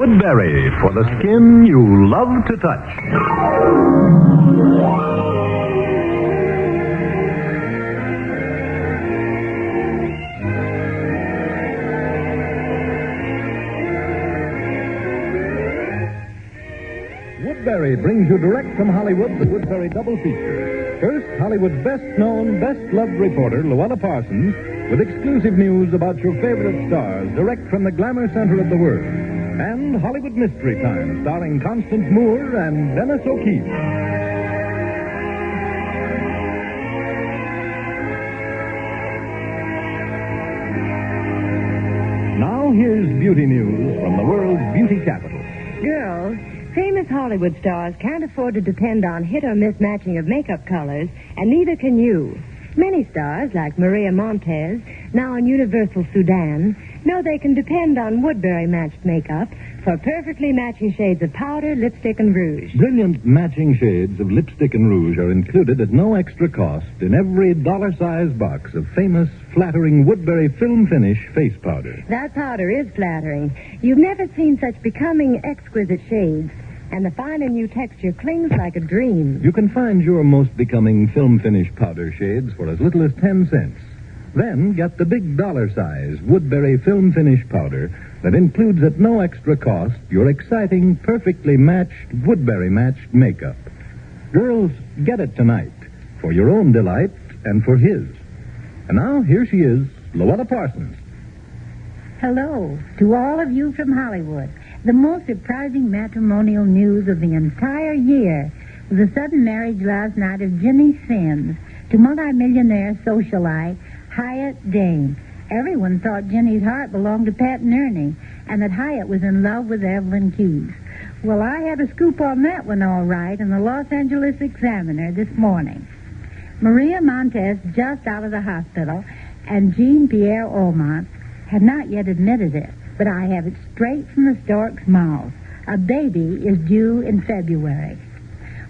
Woodbury, for the skin you love to touch. Woodbury brings you direct from Hollywood the Woodbury double feature. First, Hollywood's best-known, best-loved reporter, Louella Parsons, with exclusive news about your favorite stars, direct from the glamour center of the world. And Hollywood Mystery Time, starring Constance Moore and Dennis O'Keefe. Now here's beauty news from the world's beauty capital. Girls, famous Hollywood stars can't afford to depend on hit or miss matching of makeup colors, and neither can you. Many stars, like Maria Montez, now in Universal Sudan, know they can depend on Woodbury-matched makeup for perfectly matching shades of powder, lipstick, and rouge. Brilliant matching shades of lipstick and rouge are included at no extra cost in every dollar-sized box of famous, flattering Woodbury Film Finish face powder. That powder is flattering. You've never seen such becoming, exquisite shades, and the fine and new texture clings like a dream. You can find your most becoming Film Finish powder shades for as little as 10 cents. Then get the big dollar-size Woodbury Film Finish powder that includes at no extra cost your exciting, perfectly matched, Woodbury-matched makeup. Girls, get it tonight for your own delight and for his. And now, here she is, Louella Parsons. Hello to all of you from Hollywood. The most surprising matrimonial news of the entire year was the sudden marriage last night of Ginny Sims to multimillionaire socialite Hyatt Dane. Everyone thought Ginny's heart belonged to Pat and Ernie, and that Hyatt was in love with Evelyn Hughes. Well, I had a scoop on that one all right in the Los Angeles Examiner this morning. Maria Montez just out of the hospital, and Jean-Pierre Aumont have not yet admitted it, but I have it straight from the stork's mouth. A baby is due in February.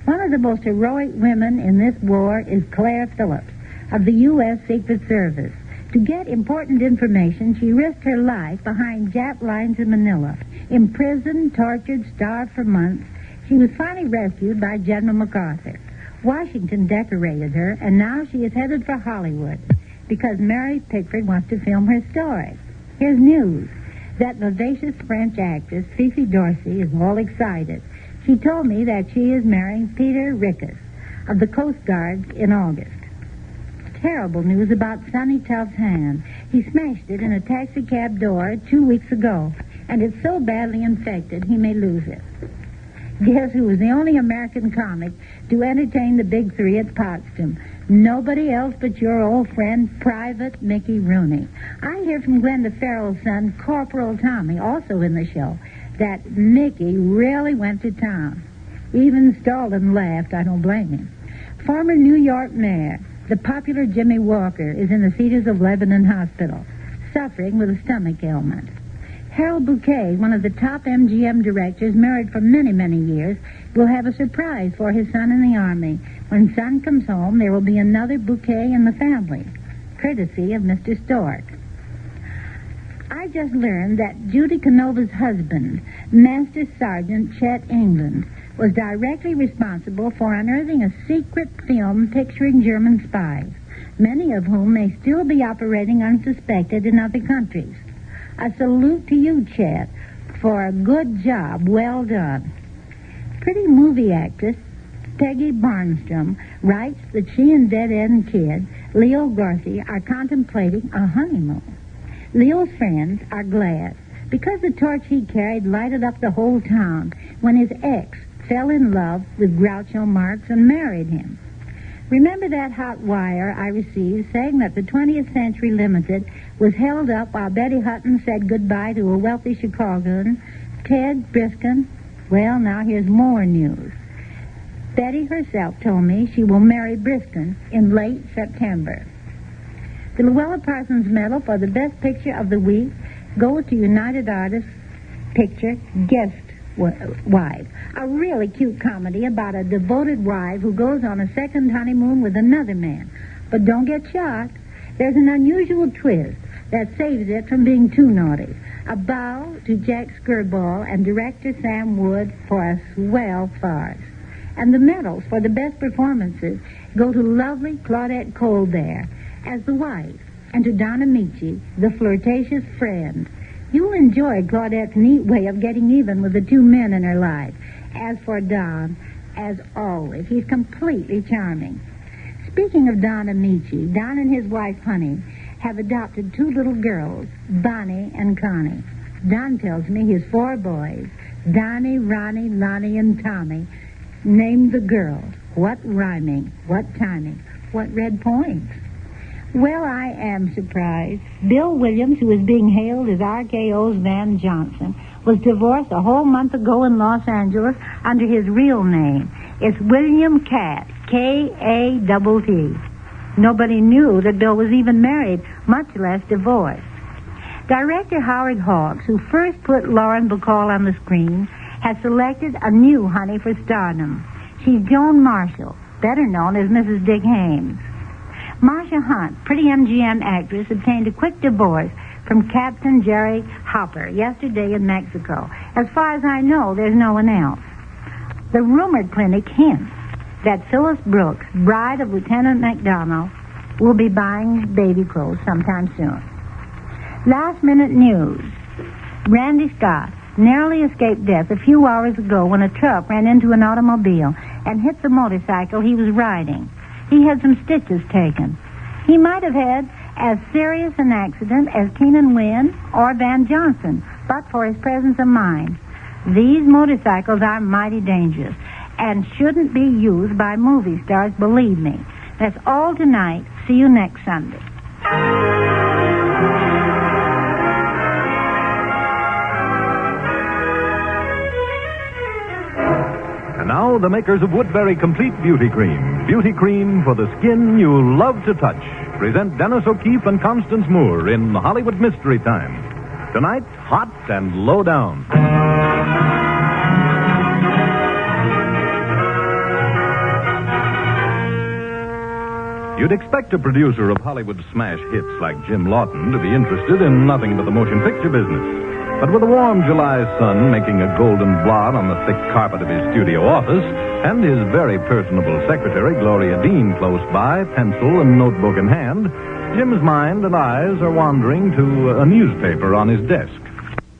One of the most heroic women in this war is Claire Phillips of the U.S. Secret Service. To get important information, she risked her life behind Jap lines in Manila. Imprisoned, tortured, starved for months, she was finally rescued by General MacArthur. Washington decorated her, and now she is headed for Hollywood because Mary Pickford wants to film her story. Here's news. That vivacious French actress, Fifi Dorsey, is all excited. She told me that she is marrying Peter Rickus of the Coast Guard in August. Terrible news about Sonny Tuff's hand. He smashed it in a taxicab door 2 weeks ago, and it's so badly infected he may lose it. Guess who was the only American comic to entertain the big three at Potsdam? Nobody else but your old friend, Private Mickey Rooney. I hear from Glenda Farrell's son, Corporal Tommy, also in the show, that Mickey really went to town. Even Stalin laughed. I don't blame him. Former New York mayor, the popular Jimmy Walker, is in the Cedars of Lebanon Hospital, suffering with a stomach ailment. Harold Bouquet, one of the top MGM directors, married for many, many years, will have a surprise for his son in the Army. When son comes home, there will be another Bouquet in the family, courtesy of Mr. Stork. I just learned that Judy Canova's husband, Master Sergeant Chet England, was directly responsible for unearthing a secret film picturing German spies, many of whom may still be operating unsuspected in other countries. A salute to you, Chet, for a good job well done. Pretty movie actress Peggy Barnstrom writes that she and Dead End Kid, Leo Gorthy, are contemplating a honeymoon. Leo's friends are glad because the torch he carried lighted up the whole town when his ex fell in love with Groucho Marx and married him. Remember that hot wire I received saying that the 20th Century Limited was held up while Betty Hutton said goodbye to a wealthy Chicagoan, Ted Briskin? Well, now here's more news. Betty herself told me she will marry Briskin in late September. The Louella Parsons Medal for the Best Picture of the Week goes to United Artists picture Guest Wife, a really cute comedy about a devoted wife who goes on a second honeymoon with another man. But don't get shocked. There's an unusual twist. that saves it from being too naughty. A bow to Jack Skirball and director Sam Wood for a swell farce. And the medals for the best performances go to lovely Claudette Colbert as the wife, and to Don Amici, the flirtatious friend. You'll enjoy Claudette's neat way of getting even with the two men in her life. As for Don, as always, he's completely charming. Speaking of Don Amici, Don and his wife, Honey, have adopted two little girls, Bonnie and Connie. Don tells me his 4 boys, Donnie, Ronnie, Lonnie, and Tommy, named the girls. What rhyming, what timing, what red points. Well, I am surprised. Bill Williams, who is being hailed as RKO's Van Johnson, was divorced a whole month ago in Los Angeles under his real name. It's William Catt, K-A-T-T. Nobody knew that Bill was even married, much less divorced. Director Howard Hawks, who first put Lauren Bacall on the screen, has selected a new honey for stardom. She's Joan Marshall, better known as Mrs. Dick Haymes. Marcia Hunt, pretty MGM actress, obtained a quick divorce from Captain Jerry Hopper yesterday in Mexico. As far as I know, there's no one else. The rumored clinic hints that Phyllis Brooks, bride of Lieutenant McDonald, will be buying baby clothes sometime soon. Last minute news. Randy Scott narrowly escaped death a few hours ago when a truck ran into an automobile and hit the motorcycle he was riding. He had some stitches taken. He might have had as serious an accident as Keenan Wynn or Van Johnson, but for his presence of mind. These motorcycles are mighty dangerous and shouldn't be used by movie stars, believe me. That's all tonight. See you next Sunday. And now, the makers of Woodbury Complete Beauty Cream. Beauty cream for the skin you love to touch. Present Dennis O'Keefe and Constance Moore in Hollywood Mystery Time. Tonight, hot and low down. You'd expect a producer of Hollywood smash hits like Jim Lawton to be interested in nothing but the motion picture business. But with a warm July sun making a golden blot on the thick carpet of his studio office, and his very personable secretary, Gloria Dean, close by, pencil and notebook in hand, Jim's mind and eyes are wandering to a newspaper on his desk.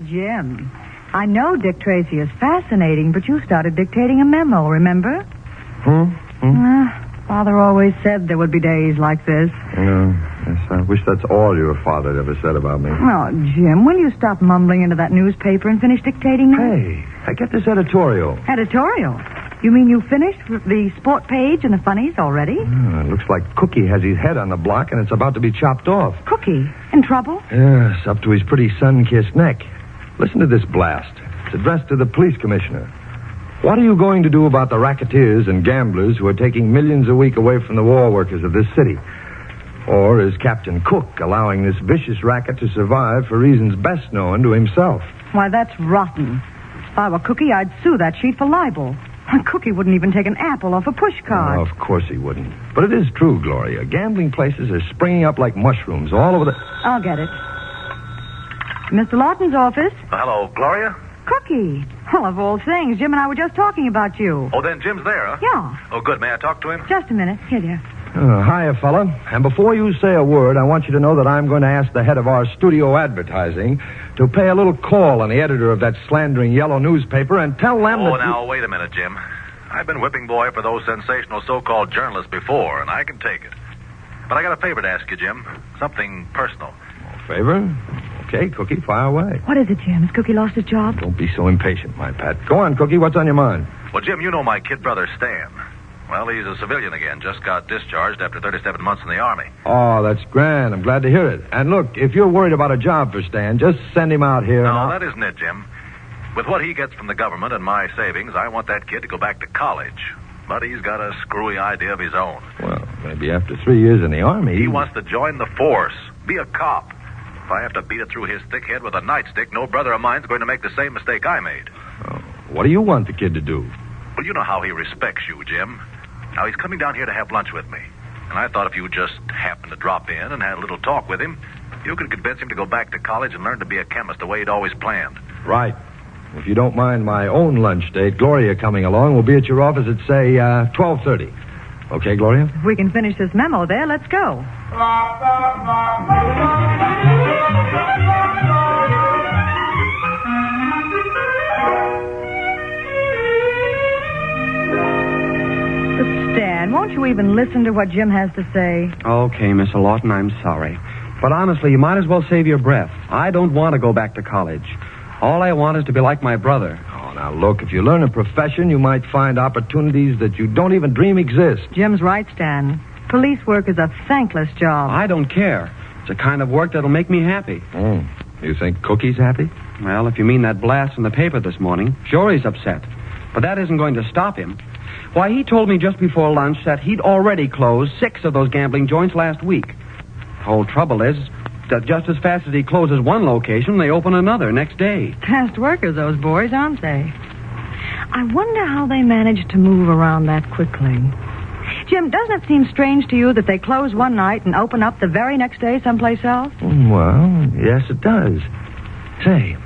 Jim, I know Dick Tracy is fascinating, but you started dictating a memo, remember? Father always said there would be days like this. Yes, I wish that's all your father ever said about me. Oh, Jim, will you stop mumbling into that newspaper and finish dictating now? Hey, I get this editorial. Editorial? You mean you finished with the sport page and the funnies already? It looks like Cookie has his head on the block and it's about to be chopped off. Cookie? In trouble? Yes, up to his pretty sun-kissed neck. Listen to this blast. It's addressed to the police commissioner. What are you going to do about the racketeers and gamblers who are taking millions a week away from the war workers of this city? Or is Captain Cook allowing this vicious racket to survive for reasons best known to himself? Why, that's rotten. If I were Cookie, I'd sue that sheet for libel. Cookie wouldn't even take an apple off a push cart. Oh, of course he wouldn't. But it is true, Gloria. Gambling places are springing up like mushrooms all over the... I'll get it. Mr. Lawton's office. Hello, Gloria? Cookie. Well, of all things, Jim and I were just talking about you. Oh, then Jim's there, huh? Yeah. Oh, good. May I talk to him? Just a minute. Here, dear. Hiya, fella. And before you say a word, I want you to know that I'm going to ask the head of our studio advertising to pay a little call on the editor of that slandering yellow newspaper and tell them that... Oh, now, wait a minute, Jim. I've been whipping boy for those sensational so-called journalists before, and I can take it. But I got a favor to ask you, Jim. Something personal. Favor? Okay, Cookie, fire away. What is it, Jim? Has Cookie lost his job? Don't be so impatient, my pet. Go on, Cookie. What's on your mind? Well, Jim, you know my kid brother, Stan. Well, he's a civilian again. Just got discharged after 37 months in the Army. Oh, that's grand. I'm glad to hear it. And look, if you're worried about a job for Stan, just send him out here. No, that isn't it, Jim. With what he gets from the government and my savings, I want that kid to go back to college. But he's got a screwy idea of his own. Well, maybe after 3 years in the Army... He wants to join the force, be a cop. If I have to beat it through his thick head with a nightstick, no brother of mine's going to make the same mistake I made. Oh, what do you want the kid to do? Well, you know how he respects you, Jim. Now, he's coming down here to have lunch with me. And I thought if you just happened to drop in and had a little talk with him, You could convince him to go back to college and learn to be a chemist the way he'd always planned. Right. If you don't mind my own lunch date, Gloria coming along will be at your office at, say, 12:30. Okay, Gloria? If we can finish this memo there, let's go. Stan, won't you even listen to what Jim has to say? Okay, Miss Lawton, I'm sorry. But honestly, you might as well save your breath. I don't want to go back to college. All I want is to be like my brother. Oh, now, look, if you learn a profession, you might find opportunities that you don't even dream exist. Jim's right, Stan. Police work is a thankless job. I don't care. It's a kind of work that'll make me happy. Oh, you think Cookie's happy? Well, if you mean that blast in the paper this morning, sure he's upset. But that isn't going to stop him. Why, he told me just before lunch that he'd already closed 6 of those gambling joints last week. The whole trouble is that just as fast as he closes one location, they open another next day. Fast workers, those boys, aren't they? I wonder how they manage to move around that quickly. Jim, doesn't it seem strange to you that they close one night and open up the very next day someplace else? Well, yes, it does. Say,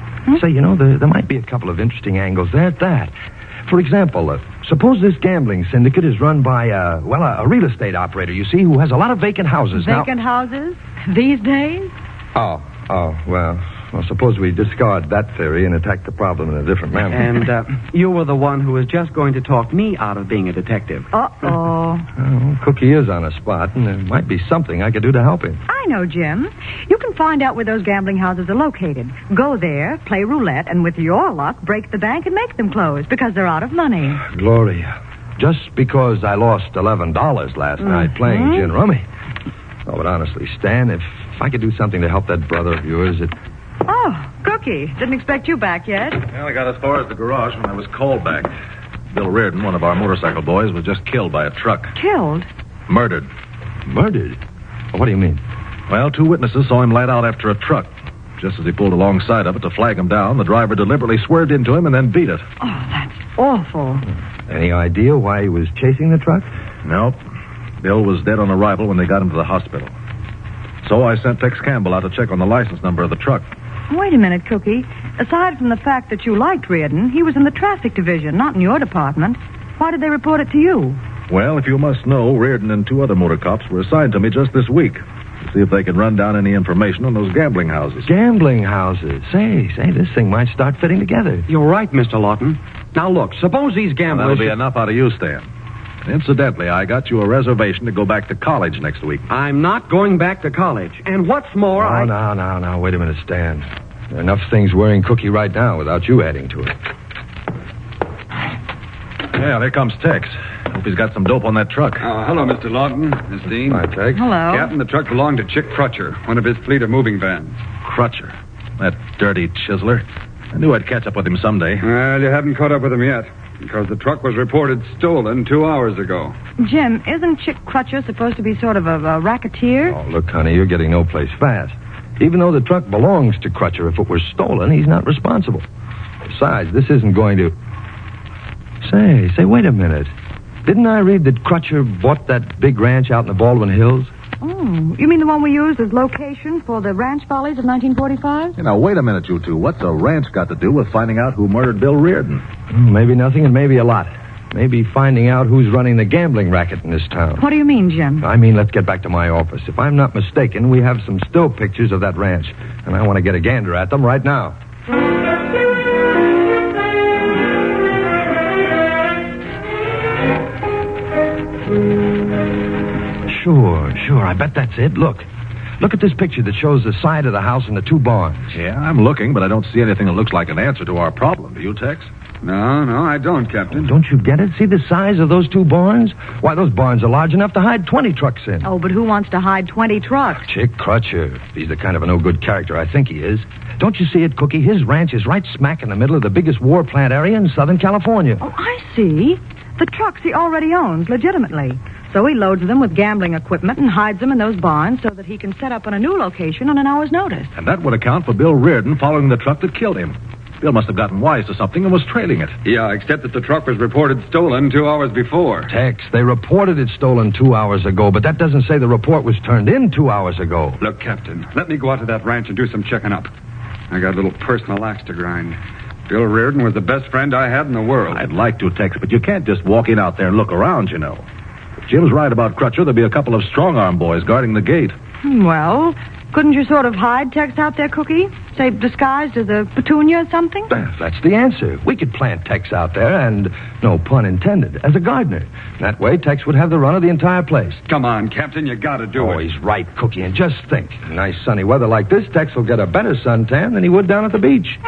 you know, there might be a couple of interesting angles there at that. For example, suppose this gambling syndicate is run by, a real estate operator, you see, who has a lot of vacant houses. Vacant houses? These days? Well, suppose we discard that theory and attack the problem in a different manner. And you were the one who was just going to talk me out of being a detective. Uh-oh. Oh, Cookie is on a spot, and there might be something I could do to help him. I know, Jim. You can find out where those gambling houses are located. Go there, play roulette, and with your luck, break the bank and make them close because they're out of money. Gloria, just because I lost $11 last night playing gin rummy. Oh, but honestly, Stan, if I could do something to help that brother of yours, it... Oh, Cookie. Didn't expect you back yet. Well, I got as far as the garage when I was called back. Bill Reardon, one of our motorcycle boys, was just killed by a truck. Killed? Murdered. Murdered? What do you mean? Well, 2 witnesses saw him light out after a truck. Just as he pulled alongside of it to flag him down, the driver deliberately swerved into him and then beat it. Oh, that's awful. Any idea why he was chasing the truck? Nope. Bill was dead on arrival when they got him to the hospital. So I sent Tex Campbell out to check on the license number of the truck. Wait a minute, Cookie. Aside from the fact that you liked Reardon, he was in the traffic division, not in your department. Why did they report it to you? Well, if you must know, Reardon and 2 other motor cops were assigned to me just this week to see if they could run down any information on those gambling houses. Gambling houses? Say, this thing might start fitting together. You're right, Mr. Lawton. Now, look, suppose these gamblers... That'll be enough out of you, Stan. Incidentally, I got you a reservation to go back to college next week. I'm not going back to college. And what's more, No, wait a minute, Stan. There are enough things worrying Cookie right now without you adding to it. Yeah, there comes Tex. Hope he's got some dope on that truck. Hello, Mr. Lawton, Miss Dean. Hi, Tex. Hello. Captain, the truck belonged to Chick Crutcher, one of his fleet of moving vans. Crutcher. That dirty chiseler. I knew I'd catch up with him someday. Well, you haven't caught up with him yet, because the truck was reported stolen 2 hours ago. Jim, isn't Chick Crutcher supposed to be sort of a racketeer? Oh, look, honey, you're getting no place fast. Even though the truck belongs to Crutcher, if it were stolen, he's not responsible. Besides, this isn't going to... Say, wait a minute. Didn't I read that Crutcher bought that big ranch out in the Baldwin Hills? Oh, you mean the one we used as location for the ranch follies of 1945? Now, wait a minute, you two. What's a ranch got to do with finding out who murdered Bill Reardon? Maybe nothing and maybe a lot. Maybe finding out who's running the gambling racket in this town. What do you mean, Jim? I mean, let's get back to my office. If I'm not mistaken, we have some still pictures of that ranch, and I want to get a gander at them right now. Sure. I bet that's it. Look at this picture that shows the side of the house and the 2 barns. Yeah, I'm looking, but I don't see anything that looks like an answer to our problem. Do you, Tex? No, I don't, Captain. Don't you get it? See the size of those 2 barns? Why, those barns are large enough to hide 20 trucks in. Oh, but who wants to hide 20 trucks? Chick Crutcher. He's the kind of a no-good character I think he is. Don't you see it, Cookie? His ranch is right smack in the middle of the biggest war plant area in Southern California. Oh, I see. The trucks he already owns legitimately. So he loads them with gambling equipment and hides them in those barns so that he can set up on a new location on an hour's notice. And that would account for Bill Reardon following the truck that killed him. Bill must have gotten wise to something and was trailing it. Yeah, except that the truck was reported stolen 2 hours before. Tex, they reported it stolen 2 hours ago, but that doesn't say the report was turned in 2 hours ago. Look, Captain, let me go out to that ranch and do some checking up. I got a little personal axe to grind. Bill Reardon was the best friend I had in the world. I'd like to, Tex, but you can't just walk in out there and look around, you know. If Jim's right about Crutcher, there'll be a couple of strong-arm boys guarding the gate. Well, couldn't you sort of hide Tex out there, Cookie? Say, disguised as a petunia or something? That's the answer. We could plant Tex out there and, no pun intended, as a gardener. That way, Tex would have the run of the entire place. Come on, Captain, you gotta do it. Oh, he's right, Cookie, and just think. Nice sunny weather like this, Tex will get a better suntan than he would down at the beach.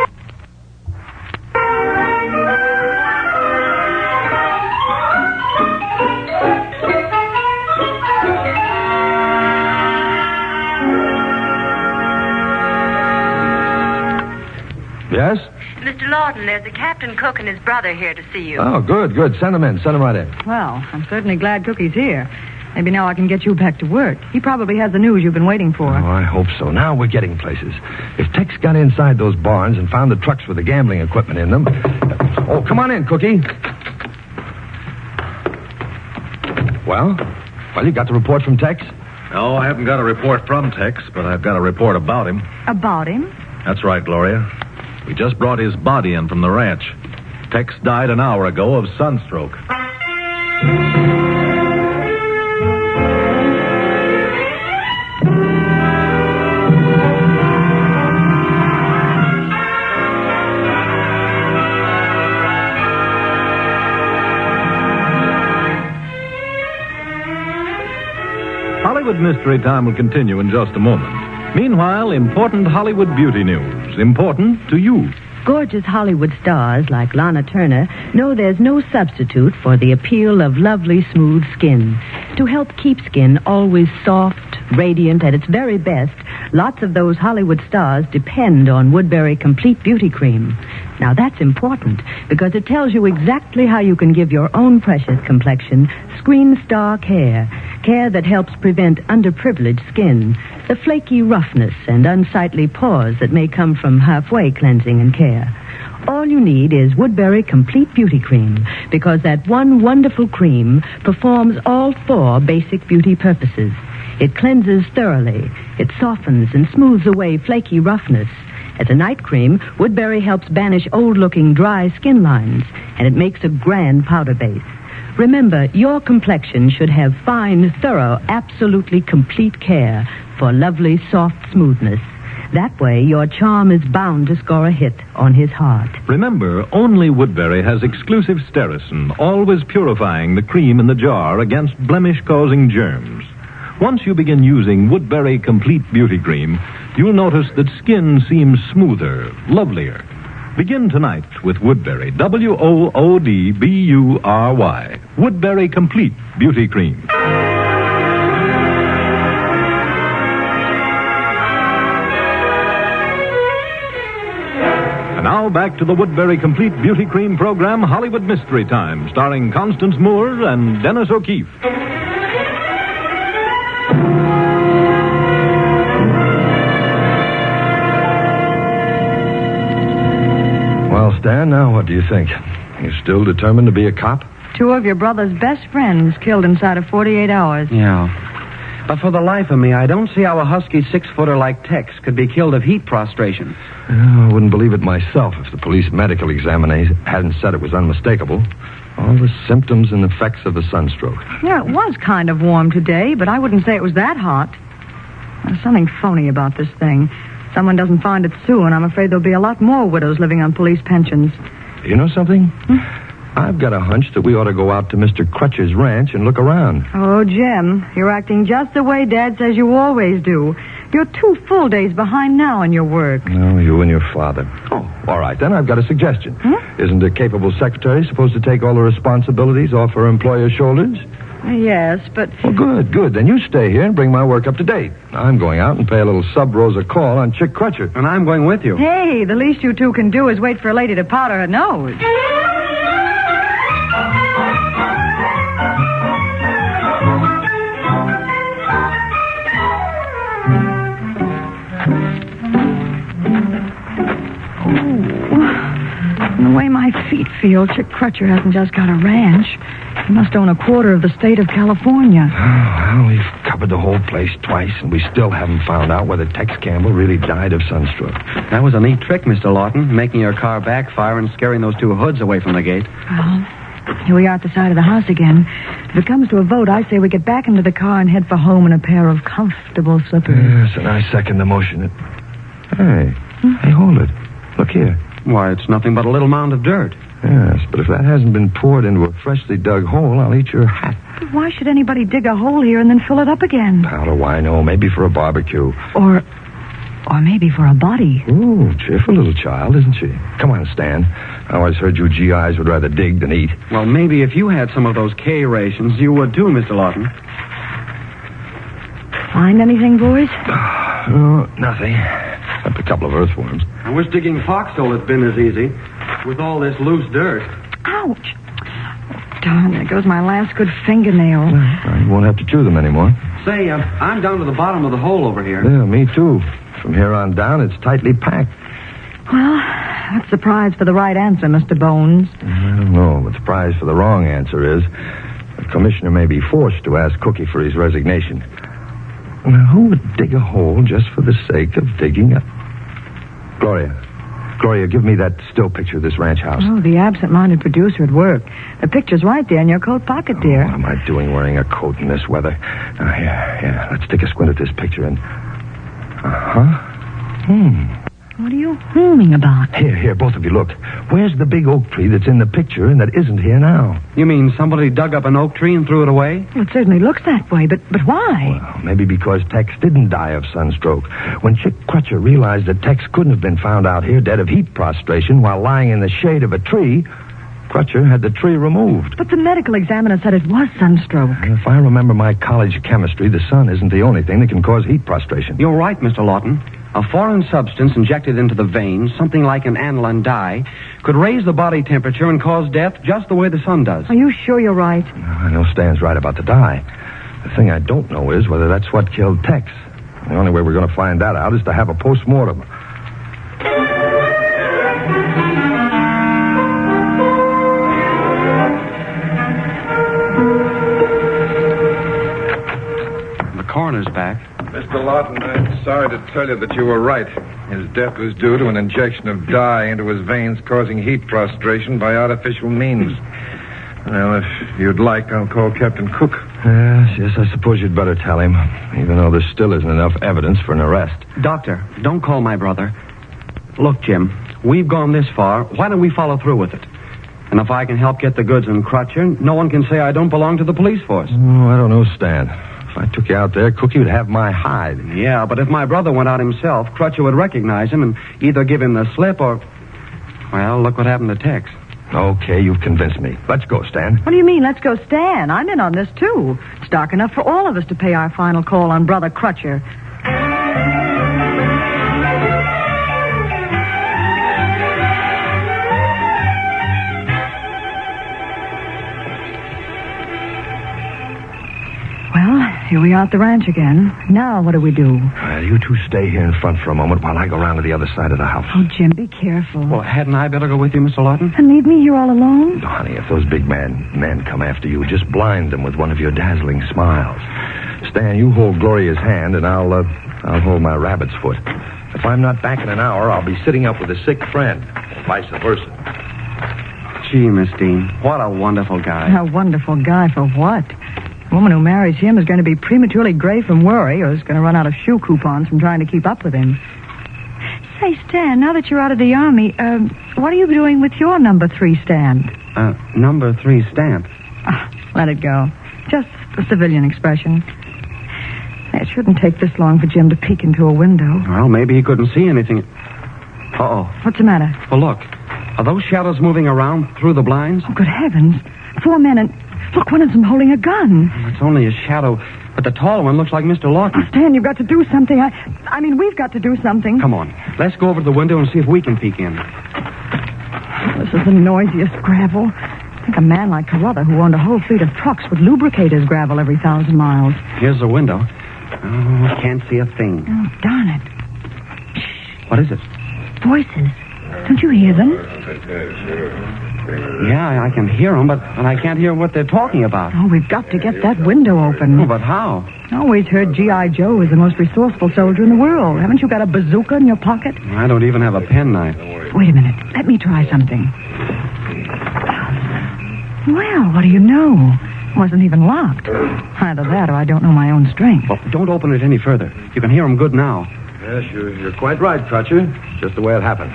Yes? Mr. Lawton, there's a Captain Cook and his brother here to see you. Oh, good. Send him in. Send him right in. Well, I'm certainly glad Cookie's here. Maybe now I can get you back to work. He probably has the news you've been waiting for. Oh, I hope so. Now we're getting places. If Tex got inside those barns and found the trucks with the gambling equipment in them... Oh, come on in, Cookie. Well, you got the report from Tex? No, I haven't got a report from Tex, but I've got a report about him. About him? That's right, Gloria. We just brought his body in from the ranch. Tex died an hour ago of sunstroke. Hollywood Mystery Time will continue in just a moment. Meanwhile, important Hollywood beauty news. Important to you. Gorgeous Hollywood stars like Lana Turner know there's no substitute for the appeal of lovely, smooth skin. To help keep skin always soft, radiant, at its very best, lots of those Hollywood stars depend on Woodbury Complete Beauty Cream. Now, that's important because it tells you exactly how you can give your own precious complexion Screen Star care. Care that helps prevent underprivileged skin, the flaky roughness and unsightly pores that may come from halfway cleansing and care. All you need is Woodbury Complete Beauty Cream, because that one wonderful cream performs all 4 basic beauty purposes. It cleanses thoroughly, it softens and smooths away flaky roughness. As a night cream, Woodbury helps banish old-looking dry skin lines, and it makes a grand powder base. Remember, your complexion should have fine, thorough, absolutely complete care for lovely, soft smoothness. That way, your charm is bound to score a hit on his heart. Remember, only Woodbury has exclusive Sterisin, always purifying the cream in the jar against blemish-causing germs. Once you begin using Woodbury Complete Beauty Cream, you'll notice that skin seems smoother, lovelier. Begin tonight with Woodbury, Woodbury, Woodbury Complete Beauty Cream. And now back to the Woodbury Complete Beauty Cream program, Hollywood Mystery Time, starring Constance Moore and Dennis O'Keefe. Well, Stan, now what do you think? You still determined to be a cop? 2 of your brother's best friends killed inside of 48 hours. Yeah. But for the life of me, I don't see how a husky 6-footer like Tex could be killed of heat prostration. I wouldn't believe it myself if the police medical examination hadn't said it was unmistakable. All the symptoms and effects of the sunstroke. Yeah, it was kind of warm today, but I wouldn't say it was that hot. There's something phony about this thing. Someone doesn't find it soon, I'm afraid there'll be a lot more widows living on police pensions. You know something? I've got a hunch that we ought to go out to Mr. Crutcher's ranch and look around. Oh, Jim, you're acting just the way Dad says you always do. You're 2 full days behind now in your work. No, you and your father. Oh, all right, then I've got a suggestion. Isn't a capable secretary supposed to take all the responsibilities off her employer's shoulders? Yes, but... Well, good. Then you stay here and bring my work up to date. I'm going out and pay a little sub-rosa call on Chick Crutcher. And I'm going with you. Hey, the least you 2 can do is wait for a lady to powder her nose. the way my feet feel, Chick Crutcher hasn't just got a ranch. He must own a quarter of the state of California. Well, we've covered the whole place twice, and we still haven't found out whether Tex Campbell really died of sunstroke. That was a neat trick, Mr. Lawton, making your car backfire and scaring those two hoods away from the gate. Well, here we are at the side of the house again. If it comes to a vote, I say we get back into the car and head for home in a pair of comfortable slippers. Yes, and I second the motion. Hey, hold it. Look here. Why, it's nothing but a little mound of dirt. Yes, but if that hasn't been poured into a freshly dug hole, I'll eat your hat. But why should anybody dig a hole here and then fill it up again? How do I know? Maybe for a barbecue. Or maybe for a body. Ooh, cheerful little child, isn't she? Come on, Stan. I always heard you GIs would rather dig than eat. Well, maybe if you had some of those K rations, you would too, Mr. Lawton. Find anything, boys? Oh, nothing. Except a couple of earthworms. I wish digging foxhole had been as easy. With all this loose dirt. Ouch. Darn, there goes my last good fingernail. Well, you won't have to chew them anymore. Say, I'm down to the bottom of the hole over here. Yeah, me too. From here on down, it's tightly packed. Well, what's the prize for the right answer, Mr. Bones? I don't know, but the prize for the wrong answer is the commissioner may be forced to ask Cookie for his resignation. Now, who would dig a hole just for the sake of digging up? Gloria, give me that still picture of this ranch house. Oh, the absent-minded producer at work. The picture's right there in your coat pocket, dear. What am I doing wearing a coat in this weather? Here. Let's take a squint at this picture and... What are you humming about? Here, both of you, look. Where's the big oak tree that's in the picture and that isn't here now? You mean somebody dug up an oak tree and threw it away? Well, it certainly looks that way, but why? Well, maybe because Tex didn't die of sunstroke. When Chick Crutcher realized that Tex couldn't have been found out here dead of heat prostration while lying in the shade of a tree, Crutcher had the tree removed. But the medical examiner said it was sunstroke. If I remember my college chemistry, the sun isn't the only thing that can cause heat prostration. You're right, Mr. Lawton. A foreign substance injected into the veins, something like an aniline dye, could raise the body temperature and cause death just the way the sun does. Are you sure you're right? I know Stan's right about the dye. The thing I don't know is whether that's what killed Tex. The only way we're going to find that out is to have a post-mortem. The coroner's back. Mr. Lawton, I'm sorry to tell you that you were right. His death was due to an injection of dye into his veins causing heat prostration by artificial means. Well, if you'd like, I'll call Captain Cook. Yes, I suppose you'd better tell him, even though there still isn't enough evidence for an arrest. Doctor, don't call my brother. Look, Jim, we've gone this far. Why don't we follow through with it? And if I can help get the goods in Crutcher, no one can say I don't belong to the police force. Oh, I don't know, Stan. If I took you out there, Cookie would have my hide. Yeah, but if my brother went out himself, Crutcher would recognize him and either give him the slip or... Well, look what happened to Tex. Okay, you've convinced me. Let's go, Stan. What do you mean, let's go, Stan? I'm in on this, too. It's dark enough for all of us to pay our final call on Brother Crutcher. Here we are at the ranch again. Now, what do we do? Well, you two stay here in front for a moment while I go around to the other side of the house. Oh, Jim, be careful. Well, hadn't I better go with you, Mr. Lawton? And leave me here all alone? Oh, honey, if those big men come after you, just blind them with one of your dazzling smiles. Stan, you hold Gloria's hand, and I'll hold my rabbit's foot. If I'm not back in an hour, I'll be sitting up with a sick friend, or vice versa. Gee, Miss Dean, what a wonderful guy. A wonderful guy for what? The woman who marries him is going to be prematurely gray from worry or is going to run out of shoe coupons from trying to keep up with him. Say, Stan, now that you're out of the Army, what are you doing with your number 3 stand? Number 3 stamp? Let it go. Just a civilian expression. It shouldn't take this long for Jim to peek into a window. Well, maybe he couldn't see anything. Uh-oh. What's the matter? Well, look. Are those shadows moving around through the blinds? Oh, good heavens. 4 men and... Look, one of them holding a gun. It's only a shadow, but the tall one looks like Mr. Lawton. Oh, Stan, you've got to do something. I mean, we've got to do something. Come on. Let's go over to the window and see if we can peek in. This is the noisiest gravel. I think a man like Carruthers, who owned a whole fleet of trucks, would lubricate his gravel every 1,000 miles. Here's the window. Oh, I can't see a thing. Oh, darn it. What is it? Voices. Don't you hear them? Yeah, I can hear them, but I can't hear what they're talking about. Oh, we've got to get that window open. Oh, but how? I always heard G.I. Joe was the most resourceful soldier in the world. Haven't you got a bazooka in your pocket? I don't even have a penknife. Wait a minute. Let me try something. Well, what do you know? It wasn't even locked. Either that or I don't know my own strength. Well, don't open it any further. You can hear them good now. Yes, you're quite right, Crutcher. Just the way it happened.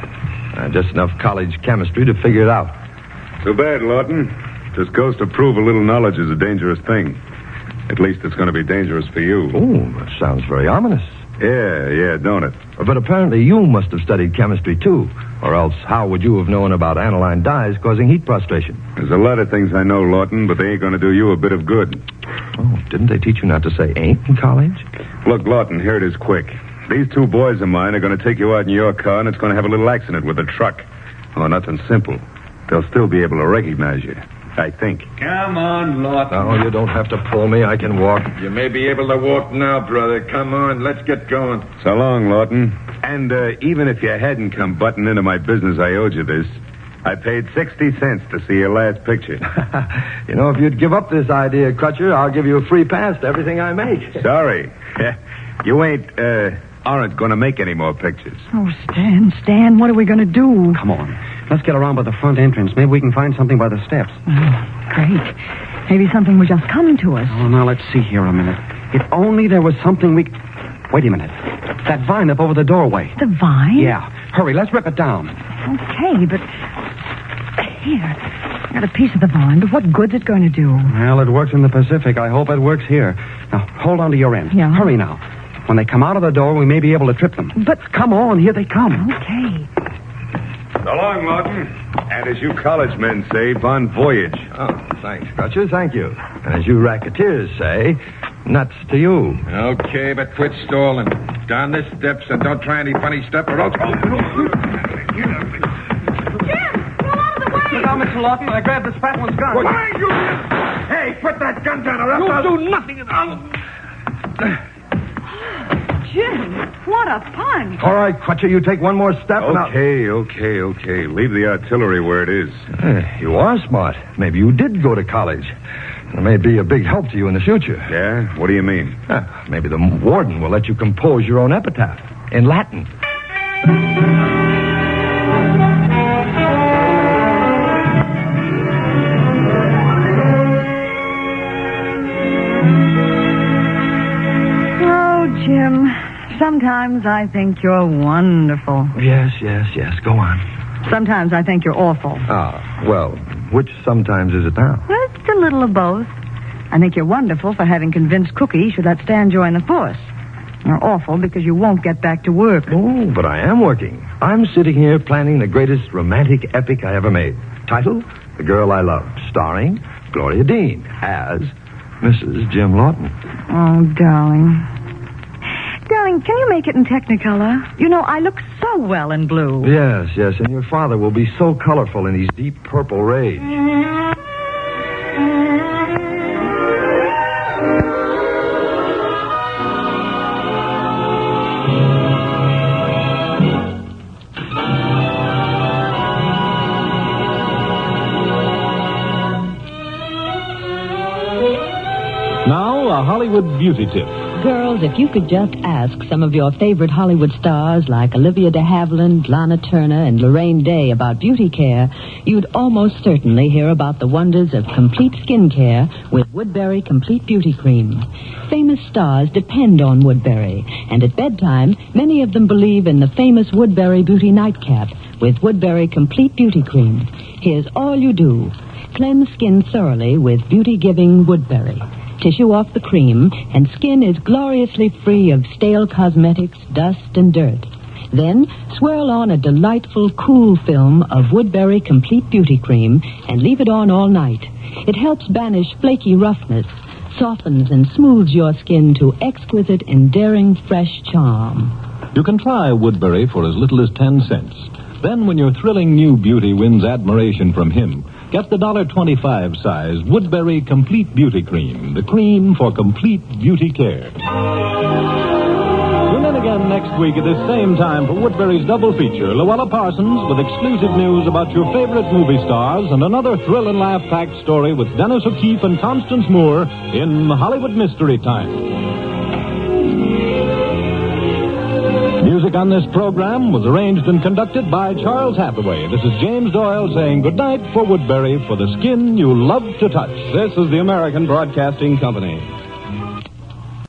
Just enough college chemistry to figure it out. Too bad, Lawton. Just goes to prove a little knowledge is a dangerous thing. At least it's going to be dangerous for you. Oh, that sounds very ominous. Yeah, don't it? But apparently you must have studied chemistry, too. Or else how would you have known about aniline dyes causing heat prostration? There's a lot of things I know, Lawton, but they ain't going to do you a bit of good. Oh, didn't they teach you not to say ain't in college? Look, Lawton, here it is quick. These two boys of mine are going to take you out in your car, and it's going to have a little accident with the truck. Oh, nothing simple. They'll still be able to recognize you, I think. Come on, Lawton. No, you don't have to pull me. I can walk. You may be able to walk now, brother. Come on, let's get going. So long, Lawton. And even if you hadn't come butting into my business, I owed you this. I paid 60 cents to see your last picture. You know, if you'd give up this idea, Crutcher, I'll give you a free pass to everything I make. Sorry. You aren't going to make any more pictures. Oh, Stan, what are we going to do? Come on. Let's get around by the front entrance. Maybe we can find something by the steps. Oh, great. Maybe something was just coming to us. Oh, now let's see here a minute. If only there was something we... Wait a minute. That vine up over the doorway. The vine? Yeah. Hurry, let's rip it down. Okay, but... Here. I got a piece of the vine, but what good's it going to do? Well, it works in the Pacific. I hope it works here. Now, hold on to your end. Yeah. Hurry now. When they come out of the door, we may be able to trip them. But... Come on, here they come. Okay. So long, Lawton. And as you college men say, bon voyage. Oh, thanks, Crutcher. Thank you. And as you racketeers say, nuts to you. Okay, but quit stalling. Down the steps and don't try any funny stuff or else... Look out, Mr. Lawton. I grabbed this fat one's gun. Hey, put that gun down or else You'll do nothing. Jim, what a punch. All right, Crutcher, you take one more step and Okay. Leave the artillery where it is. You are smart. Maybe you did go to college. It may be a big help to you in the future. Yeah? What do you mean? Maybe the warden will let you compose your own epitaph in Latin. Jim, sometimes I think you're wonderful. Yes. Go on. Sometimes I think you're awful. Well, which sometimes is it now? Well, it's a little of both. I think you're wonderful for having convinced Cookie should let Stan join the force. You're awful because you won't get back to work. Oh, but I am working. I'm sitting here planning the greatest romantic epic I ever made. Title, The Girl I Loved. Starring Gloria Dean as Mrs. Jim Lawton. Oh, darling. Darling, can you make it in Technicolor? You know, I look so well in blue. Yes, and your father will be so colorful in these deep purple rays. Now, a Hollywood beauty tip. Girls, if you could just ask some of your favorite Hollywood stars like Olivia de Havilland, Lana Turner, and Lorraine Day about beauty care, you'd almost certainly hear about the wonders of complete skin care with Woodbury Complete Beauty Cream. Famous stars depend on Woodbury, and at bedtime, many of them believe in the famous Woodbury Beauty Nightcap with Woodbury Complete Beauty Cream. Here's all you do. Cleanse skin thoroughly with beauty-giving Woodbury. Tissue off the cream, and skin is gloriously free of stale cosmetics, dust, and dirt. Then, swirl on a delightful, cool film of Woodbury Complete Beauty Cream and leave it on all night. It helps banish flaky roughness, softens and smooths your skin to exquisite, endearing, fresh charm. You can try Woodbury for as little as 10 cents. Then, when your thrilling new beauty wins admiration from him, get the $1.25 size Woodbury Complete Beauty Cream, the cream for complete beauty care. Tune in again next next week at this same time for Woodbury's double feature, Louella Parsons with exclusive news about your favorite movie stars and another thrill and laugh-packed story with Dennis O'Keefe and Constance Moore in Hollywood Mystery Time. Music on this program was arranged and conducted by Charles Hathaway. This is James Doyle saying goodnight for Woodbury, for the skin you love to touch. This is the American Broadcasting Company.